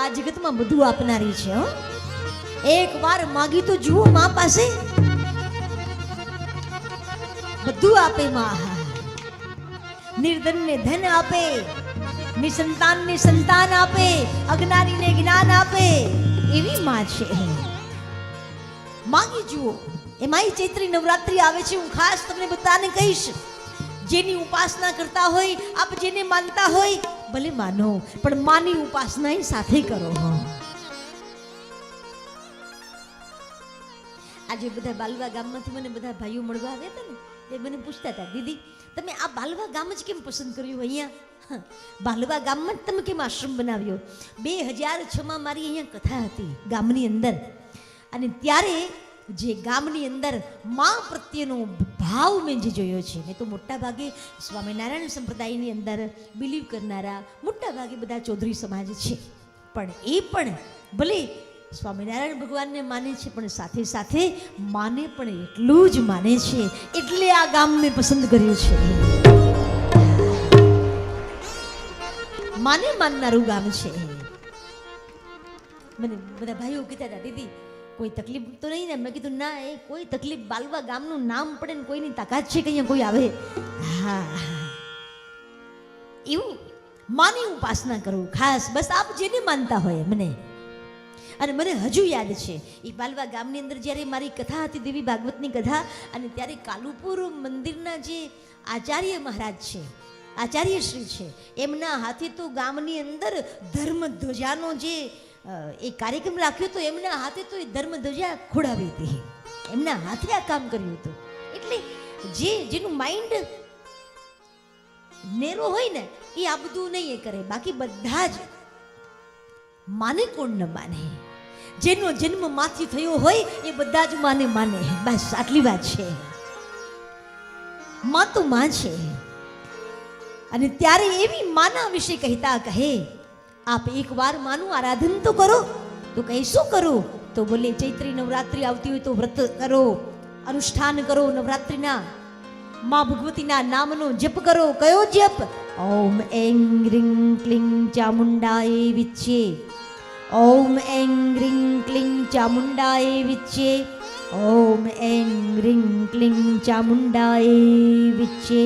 આ જગતમાં બધું આપનારી છે હો. એક વાર માગી તો જુઓ માં પાસે, બધું આપે માં. નિર્ધન ને ધન આપે, નિસંતાન ને સંતાન આપે, અજ્ઞાની ને જ્ઞાન આપે, એવી માં છે. માગી જુઓ. એમાંય ચૈત્રી નવરાત્રી આવે છે. હું ખાસ તમને બધાને કહીશ, જેની ઉપાસના કરતા હોય, આપ જેને માનતા હોય ભલે માનો, પણ માની ઉપાસના સાથે કરો. આજે બધા બાલવા ગામમાંથી મને બધા ભાઈઓ મળવા આવ્યા હતા ને, એ મને પૂછતા હતા, દીદી તમે આ બાલવા ગામ જ કેમ પસંદ કર્યું? અહીંયા બાલવા ગામમાં જ તમે કેમ આશ્રમ બનાવ્યો? 2006માં મારી અહીંયા કથા હતી ગામની અંદર, અને ત્યારે જે ગામની અંદર માં પ્રત્યેનો ભાવ મેં જે જોયો છે ને, તો મોટા ભાગે સ્વામિનારાયણ સંપ્રદાયની અંદર બિલીવ કરનારા મોટા ભાગે બધા ચૌધરી સમાજ છે, પણ એ પણ ભલે સ્વામિનારાયણ ભગવાનને માને છે, પણ સાથે સાથે માને પણ એટલું જ માને છે. એટલે આ ગામ મેં પસંદ કર્યું છે. માને માનનારું ગામ છે. મને બધા ભાઈઓ કહેતા હતા, દીદી કોઈ તકલીફ તો નહીં ને? મેં કીધું ના, એ કોઈ તકલીફ, બાલવા ગામનું નામ પડે ને કોઈની તાકાત છે કે અહીંયા કોઈ આવે? હા, એવું માની ઉપાસના કરું ખાસ. બસ આપ જેને માનતા હોય મને. અને મને હજુ યાદ છે એ બાલવા ગામની અંદર જ્યારે મારી કથા હતી, દેવી ભાગવતની કથા, અને ત્યારે કાલુપુર મંદિરના જે આચાર્ય મહારાજ છે, આચાર્ય શ્રી છે, એમના હાથે તો ગામની અંદર ધર્મ ધ્વજાનો જે એ કાર્યક્રમ રાખ્યો તો એમના હાથે તો એ ધર્મ ધ્વજા ખોડાવી હતી. એમના હાથે આ કામ કર્યું હતું. એટલે જેનું માઇન્ડ નેરો હોય ને એ આ બધું નહીં એ કરે. બાકી બધા જ માને કોણ ન માને? જેનો જન્મ માથી થયો હોય એ બધા જ માને માને. બસ આટલી વાત છે. માં તો માં છે. અને ત્યારે એવી માના વિશે કહેતા કહે, આપ એકવાર માનું આરાધન તો કરો. તો કહે શું કરું? તો બોલે ચૈત્રી નવરાત્રિ આવતી હોય તો વ્રત કરો, અનુષ્ઠાન કરો નવરાત્રિના, માં ભગવતીના નામનો જપ કરો. કયો જપ? ઓમ એં ગ્રીં ક્લીં ચામુંડાય વિચ્છે, ઓમ એં ગ્રીં ક્લીં ચામુંડાય વિચ્છે, ઓમ એં ગ્રીં ક્લીં ચામુંડાય વિચ્છે.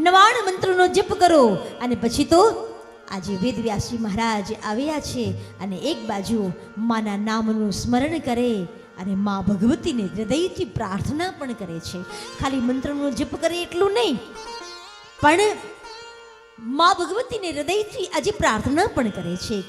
99 મંત્રોનો જપ કરો. અને પછી તો આજે વેદવ્યાસજી મહારાજ આવ્યા છે અને એક બાજુ માના નામનું સ્મરણ કરે અને મા ભગવતીને હૃદયથી પ્રાર્થના પણ કરે છે. ખાલી મંત્રનો જપ કરે એટલું નહીં, પણ મા ભગવતીને હૃદયથી આજે પ્રાર્થના પણ કરે છે.